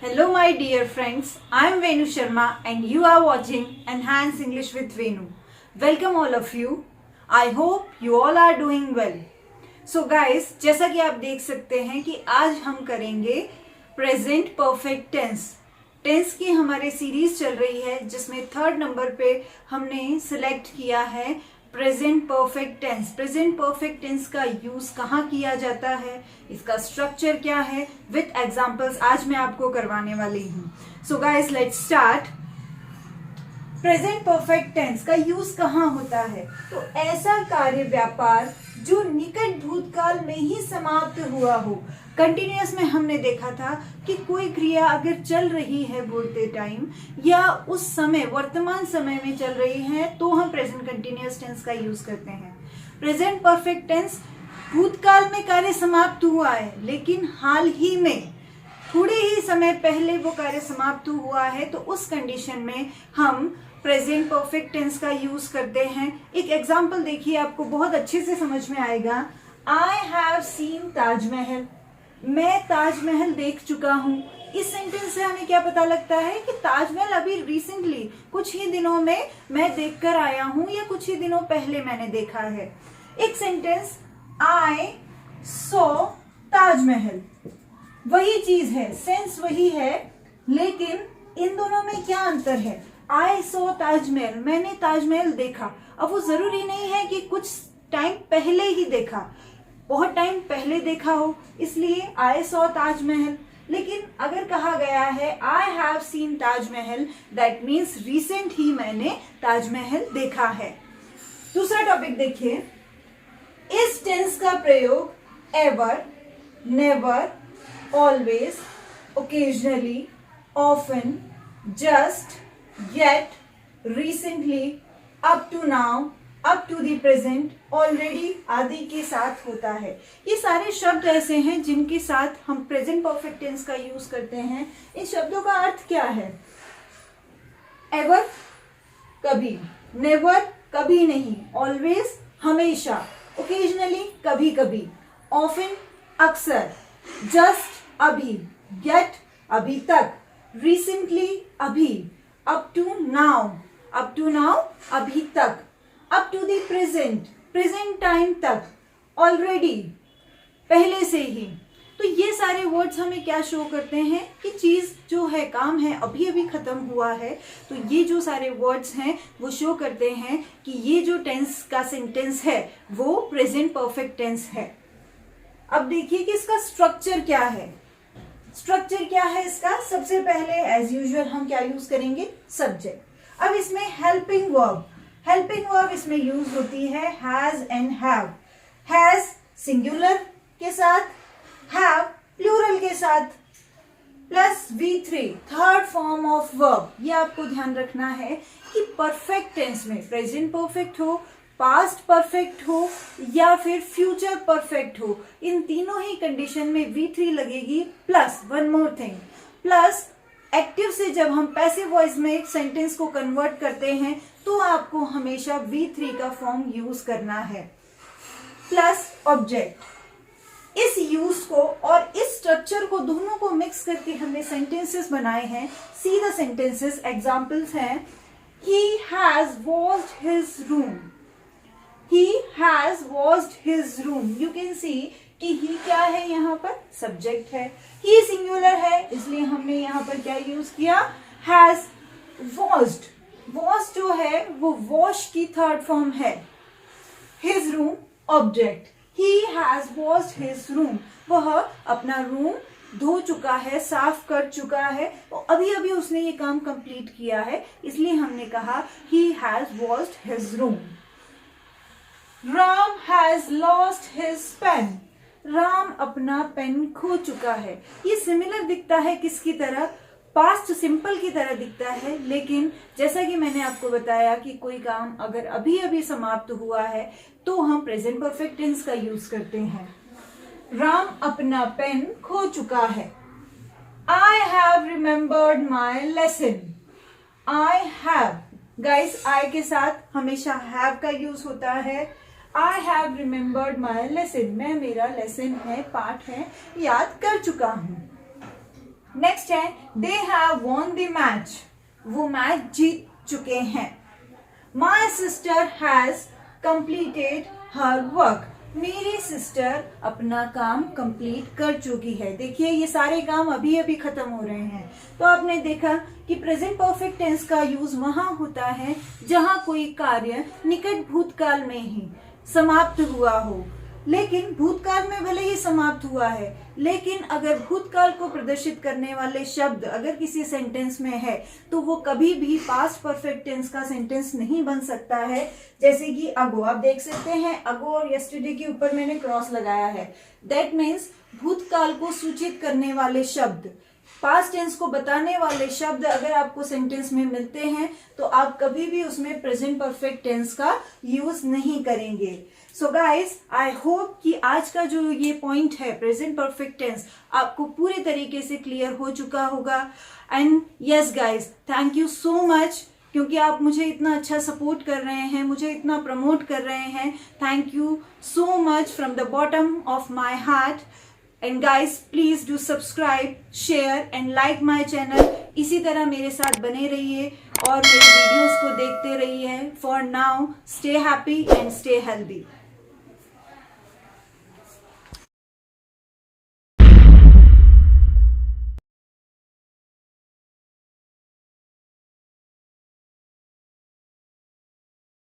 Hello my dear friends, I am Venu Sharma and you are watching Enhance English with Venu. Welcome all of you. I hope you all are doing well. So guys, जैसा कि आप देख सकते हैं कि आज हम करेंगे प्रेजेंट परफेक्ट टेंस की हमारे सीरीज चल रही है जिसमें 3rd नंबर पे हमने सिलेक्ट किया है present perfect tense. Present perfect tense का यूज कहाँ किया जाता है, इसका स्ट्रक्चर क्या है, विथ एग्जांपल्स आज मैं आपको करवाने वाली हूँ। So guys let's start. Present perfect tense का यूज कहाँ होता है? तो ऐसा कार्य व्यापार जो निकट भूतकाल में ही समाप्त हुआ हो। कंटिन्यूअस में हमने देखा था कि कोई क्रिया अगर चल रही है बोलते टाइम या उस समय वर्तमान समय में चल रही है तो हम प्रेजेंट कंटिन्यूअस टेंस का यूज करते हैं। प्रेजेंट परफेक्ट टेंस भूतकाल में कार्य समाप्त हुआ है लेकिन हाल ही में थोड़े ही समय पहले वो कार्य समाप्त हुआ है, तो उस कंडीशन में हम प्रेजेंट परफेक्ट टेंस का यूज करते हैं। एक एग्जाम्पल देखिए, आपको बहुत अच्छे से समझ में आएगा। आई हैव सीन ताजमहल, मैं ताजमहल देख चुका हूँ। इस सेंटेंस से हमें क्या पता लगता है कि ताजमहल अभी रिसेंटली कुछ ही दिनों में मैं देखकर आया हूँ या कुछ ही दिनों पहले मैंने देखा है। एक सेंटेंस आई सॉ ताजमहल, वही चीज है, सेंस वही है, लेकिन इन दोनों में क्या अंतर है? आई सॉ ताजमहल, मैंने ताजमहल देखा। अब वो जरूरी नहीं है कि कुछ टाइम पहले ही देखा, बहुत टाइम पहले देखा हो, इसलिए आई सॉ ताजमहल। लेकिन अगर कहा गया है I have seen Taj Mahal, that means recent ही मैंने ताजमहल देखा है। दूसरा टॉपिक देखिए, इस टेंस का प्रयोग ever, never, always, occasionally, often, just, yet, recently, up to now, up to the present, already आदि के साथ होता है। ये सारे शब्द ऐसे हैं जिनके साथ हम प्रेजेंट परफेक्ट टेंस का यूज करते हैं। इन शब्दों का अर्थ क्या है? एवर कभी, नेवर कभी नहीं, ऑलवेज हमेशा, ओकेजनली कभी कभी, ऑफन अक्सर, जस्ट अभी, गेट अभी तक, रिसेंटली अभी, अप टू नाउ अभी तक, up to the present time तक, ऑलरेडी पहले से ही। तो ये सारे वर्ड्स हमें क्या शो करते हैं कि चीज जो है, काम है, अभी अभी खत्म हुआ है। तो ये जो सारे वर्ड्स हैं वो शो करते हैं कि ये जो टेंस का सेंटेंस है वो प्रेजेंट परफेक्ट टेंस है। अब देखिए कि इसका स्ट्रक्चर क्या है। स्ट्रक्चर क्या है इसका? सबसे पहले एज यूजुअल हम क्या यूज करेंगे? सब्जेक्ट। अब इसमें हेल्पिंग वर्ब इसमें यूज होती है has and have. Has singular के साथ, हैव प्लूरल के साथ, plus V3 third form of verb. ये आपको ध्यान रखना है कि परफेक्ट टेंस में प्रेजेंट परफेक्ट हो, पास्ट परफेक्ट हो या फिर फ्यूचर परफेक्ट हो, इन तीनों ही कंडीशन में V3 लगेगी। Plus one more thing, plus active से जब हम पैसिव वॉइस में एक सेंटेंस को कन्वर्ट करते हैं तो आपको हमेशा V3 का फॉर्म यूज करना है। Plus object. इस यूज को और इस स्ट्रक्चर को दोनों को मिक्स करके हमने सेंटेंसेस बनाए हैं। सी द सेंटेंसेस, एग्जाम्पल्स हैं। He has washed his room, He has washed his room. You can see कि he क्या है यहाँ पर? सब्जेक्ट है। He सिंगुलर है इसलिए हमने यहाँ पर क्या यूज किया? Has washed. Washed जो है वो wash की थर्ड फॉर्म है। His room object. He has washed his room. वह अपना रूम धो चुका है, साफ कर चुका है, तो अभी अभी उसने ये काम कंप्लीट किया है, इसलिए हमने कहा he has washed his room. Ram has lost his pen, Ram अपना पेन खो चुका है। ये सिमिलर दिखता है किसकी तरह? पास्ट सिंपल की तरह दिखता है, लेकिन जैसा कि मैंने आपको बताया कि कोई काम अगर अभी अभी समाप्त हुआ है तो हम प्रेजेंट परफेक्ट टेंस का यूज करते हैं। राम अपना पेन खो चुका है। I have remembered my lesson, I have, guys I के साथ हमेशा हैव का यूज होता है। I have remembered my lesson, मैं मेरा लेसन है, पाठ है, याद कर चुका हूं। नेक्स्ट है they have won the match, वो मैच जीत चुके हैं। My sister has completed her work, मेरी सिस्टर अपना काम कंप्लीट कर चुकी है। देखिए ये सारे काम अभी अभी खत्म हो रहे हैं। तो आपने देखा कि प्रेजेंट परफेक्ट टेंस का यूज वहां होता है जहां कोई कार्य निकट भूतकाल में ही समाप्त हुआ हो, लेकिन भूतकाल में भले ही समाप्त हुआ है, लेकिन अगर भूतकाल को प्रदर्शित करने वाले शब्द अगर किसी सेंटेंस में है तो वो कभी भी पास्ट परफेक्ट टेंस का सेंटेंस नहीं बन सकता है। जैसे कि अगो, आप देख सकते हैं अगो और यस्टरडे के ऊपर मैंने क्रॉस लगाया है। दैट मीन्स भूतकाल को सूचित करने वाले शब्द, पास्ट टेंस को बताने वाले शब्द अगर आपको सेंटेंस में मिलते हैं तो आप कभी भी उसमें प्रेजेंट परफेक्ट टेंस का यूज नहीं करेंगे। सो गाइस, आई होप कि आज का जो ये पॉइंट है प्रेजेंट परफेक्ट टेंस आपको पूरे तरीके से क्लियर हो चुका होगा। And yes guys, thank you so much, क्योंकि आप मुझे इतना अच्छा सपोर्ट कर रहे हैं, मुझे इतना प्रमोट कर रहे हैं। Thank you so much from the bottom of my heart. And guys please do subscribe, share and like my channel. इसी तरह मेरे साथ बने रहिए और मेरे वीडियोस को देखते रहिए। For now stay happy and stay healthy.